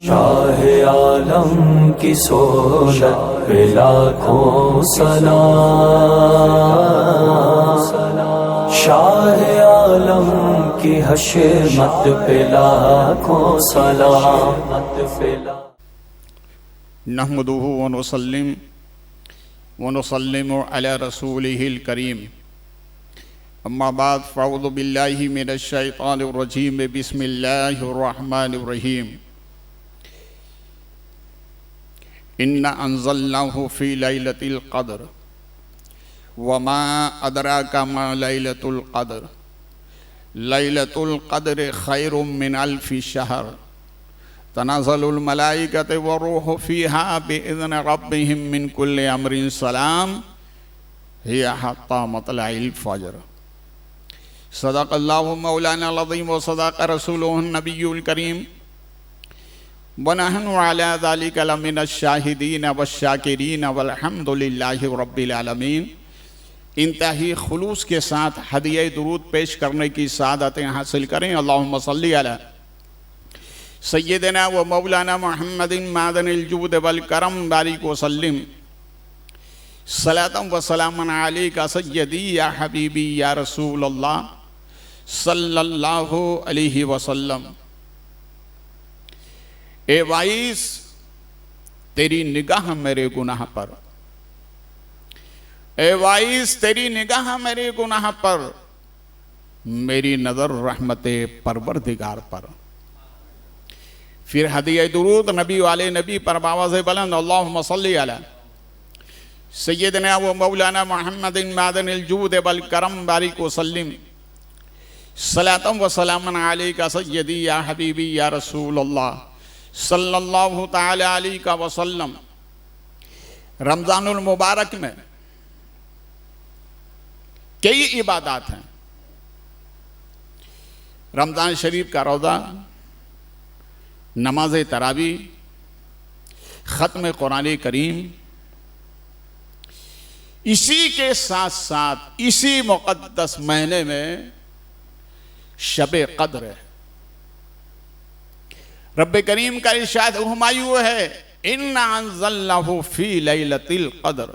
शाह आलम की सोलत पे लाखों सलाम। शाह आलम की हशमत पे लाखों सलाम। नहमदुहु व नुसल्लिमु अला रसूलिहिल करीम। अम्मा बाद फ़अऊज़ु बिल्लाहि मिनश शैतानिर रजीम। बिस्मिल्लाहिर रहमानिर रहीम। इन्ना अंज़लनाहु फ़ी लैलतिल क़द्र वमा अदराका मा लैलतुल क़द्र लैलतुल क़द्र खैरुम मिन अल्फ़ि शहर तनज़्ज़लुल मलाइकतु वरूहु फ़ीहा बिइज़्नि रब्बिहिम मिन कुल्लि अम्रिन सलाम हिया हत्ता मतलइल फ़ज्र। सदक़ल्लाहु मौलाना अज़ीम व सदक़ रसूलुहुन नबियुल करीम व नहनु अला ज़ालिका लमिनश शाहिदीन वश्शाकिरीन वल्हम्दुलिल्लाहि रब्बिल आलमीन। इंतही खुलूस के साथ हदिया दुरूद पेश करने की सआदतें हासिल करें। अल्लाहुम्मा सल्ली अला सय्यिदना व मौलाना मुहम्मदिन मादनिल जूद वल करम बारिक व सल्लिम सलातम व सलामन अलैका सय्यदी या हबीबी या रसूल अल्लाह सल्लल्लाहु अलैहि वसल्लम। ए वाइस तेरी निगाह मेरे गुनाह पर, ए वाइस तेरी निगाह मेरे गुनाह पर, मेरी नज़र रहमते परवरदिगार पर। फिर हदिया दुरूद नबी वाले नबी पर बावाज़े बुलंद अल्लाहुम्मा सल्ली अला सय्यदना व मौलाना मुहम्मदिन मादनिल जूद वल करम बारिक व सल्लिम सलातम व सलामन अलैका सय्यदी या हबीबी या रसूल अल्लाह सल्लल्लाहु ताला अलैहि वसल्लम। रमज़ानुल मुबारक में कई इबादत हैं। रमज़ान शरीफ का रोज़ा, नमाज तरावी, ख़त्म कुरान करीम, इसी के साथ साथ इसी मुक़द्दस महीने में शब क़द्र है। रब्ब करीम का इरशाद हुमायूं है, इन्ना अंज़लनाहु फ़ी लैलतिल क़द्र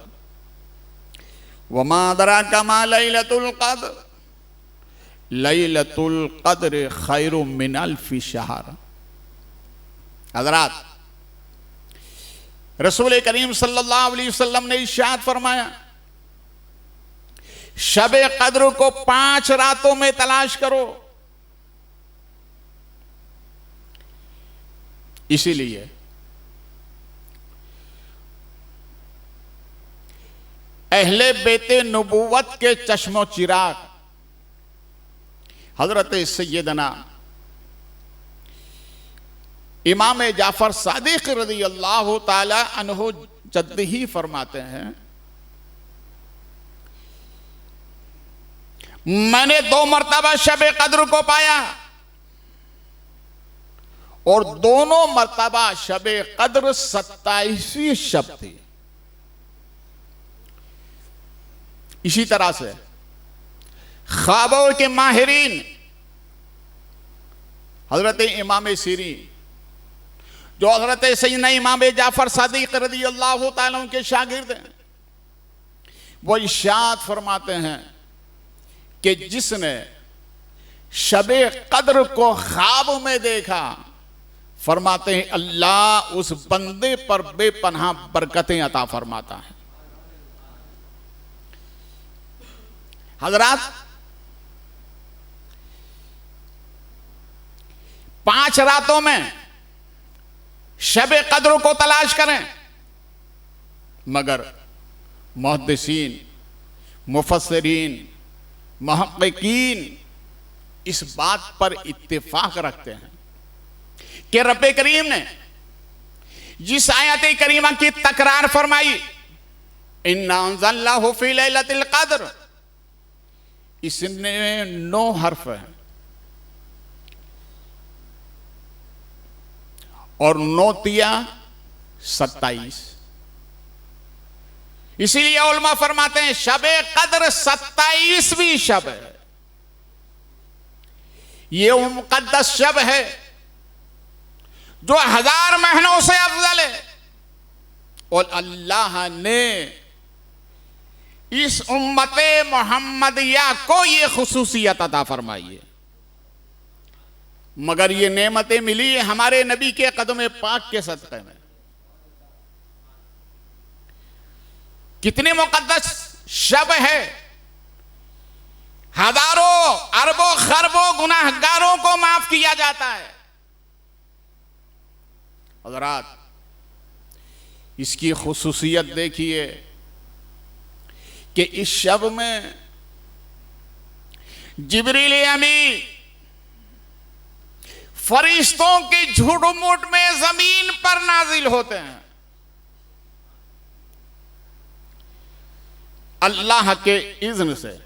वमा अदराका मा लैलतुल क़द्र लैलतुल क़द्र खैरुम मिन अल्फ़ि शहर। हज़रात, रसूल करीम सल्लल्लाहु अलैहि वसल्लम ने इरशाद फरमाया, शब क़द्र को 5 रातों में तलाश करो। इसीलिए अहले बेते नबूवत के चश्मो चिराग हजरत सैयदना इमाम जाफर सादिक रज़ी अल्लाह ताला अन्हु जद्दी फरमाते हैं, मैंने 2 मरतबा शब क़द्र को पाया और दोनों मरतबा शब क़द्र 27वीं शब थी। इसी तरह से ख्वाबों के माहिरीन हजरत इमाम सीरी जो हजरत सैयदना इमाम जाफर सादिक रज़ी अल्लाह ताला के शागिर्द हैं, वो इरशाद फरमाते हैं कि जिसने शब क़द्र को ख्वाब में देखा, फरमाते हैं अल्लाह उस बंदे पर बेपनाह बरकतें अता फरमाता है। हजरात, 5 रातों में शब क़द्र को तलाश करें, मगर मुहद्दिसीन, मुफस्सिरीन, मुहक्किकीन इस बात पर इत्तेफाक रखते हैं कि रब्बे करीम ने जिस आयत करीमा की तकरार फरमाई, इन्ना अंज़लनाहु फ़ी लैलतिल क़द्र, इसमें 9 हर्फ है और 9 तिया 27। इसीलिए उलमा फरमाते हैं शब क़द्र 27वीं शब है। ये मुक़द्दस शब है जो 1000 महीनों से अफजल है। और अल्लाह ने इस उम्मते मोहम्मदिया को ये खुसूसियत अता फरमाई है। मगर ये नेमतें मिली है हमारे नबी के कदम पाक के सदक़े में। कितने मुकद्दस शब है, हजारों अरबों खरबों गुनाहगारों को माफ किया जाता है। हज़रात, इसकी खुसूसियत देखिए कि इस शब में जिब्रील अमीन फरिश्तों के झुंड में जमीन पर नाजिल होते हैं। अल्लाह के इज़्न से।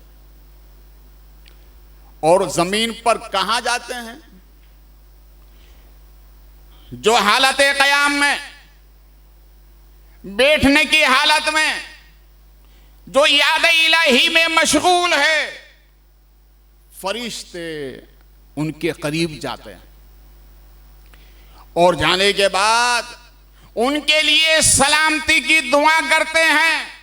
और जमीन पर कहां जाते हैं? जो हालत क़याम में, बैठने की हालत में, जो याद इलाही में मशगूल है, फरिश्ते उनके करीब जाते हैं और जाने के बाद उनके लिए सलामती की दुआ करते हैं।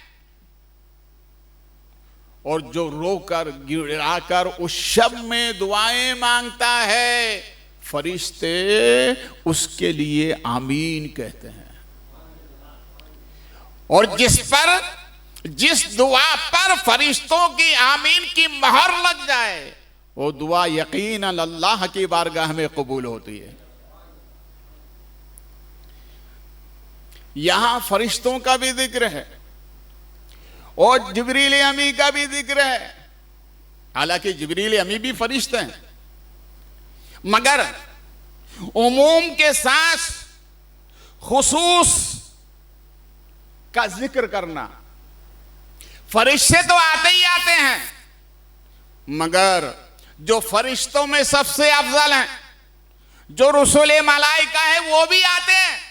और जो रोकर गिड़ाकर उस शब में दुआएं मांगता है, फरिश्ते उसके लिए आमीन कहते हैं। और जिस दुआ पर फरिश्तों की आमीन की मोहर लग जाए, वो दुआ यकीनन अल्लाह की बारगाह में कबूल होती है। यहां फरिश्तों का भी जिक्र है और जिब्रील अमी का भी जिक्र है। हालांकि जिब्रील अमी भी फरिश्ते हैं, मगर उमूम के साथ खुसूस का जिक्र करना। फरिश्ते तो आते ही आते हैं, मगर जो फरिश्तों में सबसे अफजल हैं, जो रसूल मलाइका है, वो भी आते हैं।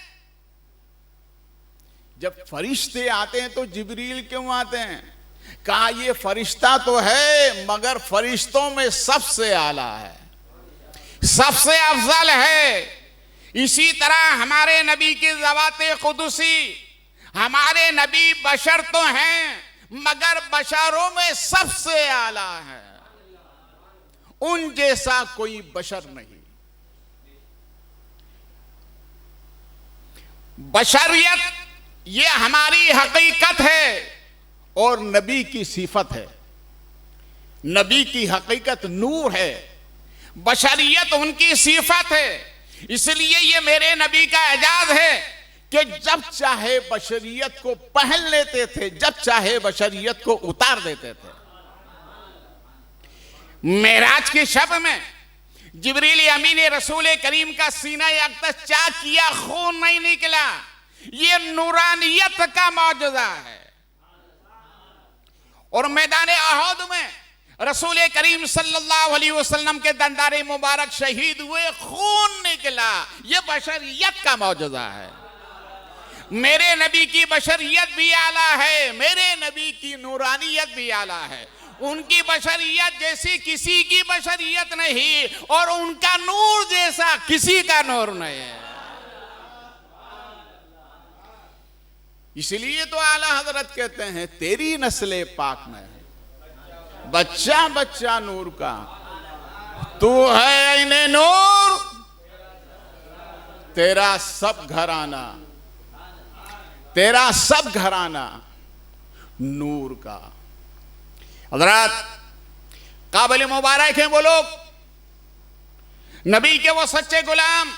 जब फरिश्ते आते हैं तो जिब्रील क्यों आते हैं? कहा ये फरिश्ता तो है, मगर फरिश्तों में सबसे आला है, सबसे अफजल है। इसी तरह हमारे नबी की ज़वात कुदसी, हमारे नबी बशर तो हैं, मगर बशरों में सबसे आला है। उन जैसा कोई बशर नहीं। बशरियत ये हमारी हकीकत है और नबी की सिफत है। नबी की हकीकत नूर है, बशरियत उनकी सिफत है। इसलिए ये मेरे नबी का एजाज है कि जब चाहे बशरियत को पहन लेते थे, जब चाहे बशरियत को उतार देते थे। मेराज की शब में जिब्रील अमीन ने रसूल करीम का सीना अक़दस चाक किया, खून नहीं निकला। ये नूरानियत का मौजूदा है। और मैदान अहद में रसूल करीम सल्लल्लाहु अलैहि वसल्लम के दंदारे मुबारक शहीद हुए, खून निकला। ये बशरियत का मौजूदा है। मेरे नबी की बशरियत भी आला है, मेरे नबी की नूरानियत भी आला है। उनकी बशरियत जैसी किसी की बशरियत नहीं, और उनका नूर जैसा किसी का नूर नहीं है। इसलिए तो आला हजरत कहते हैं, तेरी नस्ले पाक में बच्चा बच्चा नूर का, तू है ऐने नूर, तेरा सब घराना, तेरा सब घराना नूर का। हजरत काबिल मुबारक हैं वो लोग, नबी के वो सच्चे गुलाम,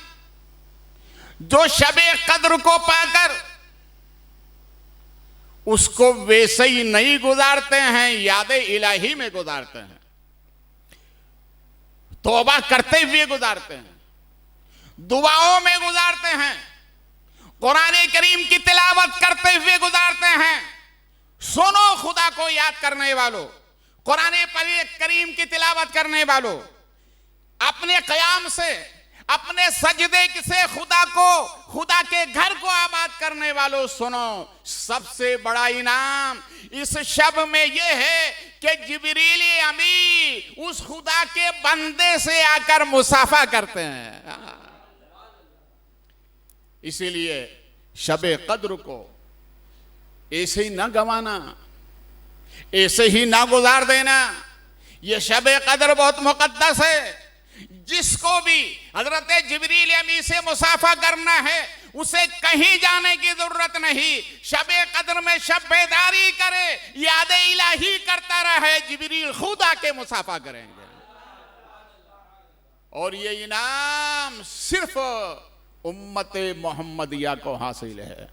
जो शबे कद्र को पाकर उसको वैसे ही नहीं गुजारते हैं, यादे इलाही में गुजारते हैं, तौबा करते हुए गुजारते हैं, दुआओं में गुजारते हैं, कुरान करीम की तिलावत करते हुए गुजारते हैं। सुनो खुदा को याद करने वालों, कुरान करीम की तिलावत करने वालों, अपने क़याम से, अपने सजदे से खुदा के घर को आबाद करने वालों, सुनो, सबसे बड़ा इनाम इस शब में यह है कि जिब्रील अमी उस खुदा के बंदे से आकर मुसाफा करते हैं। इसीलिए शबे कद्र को ऐसे ही ना गंवाना, ऐसे ही ना गुजार देना। ये शबे कद्र बहुत मुकद्दस है। जिसको भी हजरत जिब्रील अमीन से मुसाफा करना है उसे कहीं जाने की जरूरत नहीं, शबे कद्र में शब बेदारी करे, याद इलाही करता रहे, जिब्रील खुद आके मुसाफा करेंगे। और ये इनाम सिर्फ उम्मत मोहम्मदिया को हासिल है।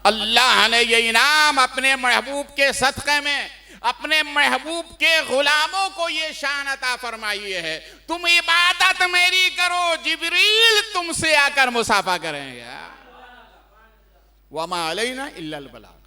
अल्लाह ने ये इनाम अपने महबूब के सदक़े में अपने महबूब के गुलामों को ये शान अता फरमाई है, तुम इबादत मेरी करो, जिब्रील तुमसे आकर मुसाफा करेंगे। वमा अलैना इल्लल बलाग।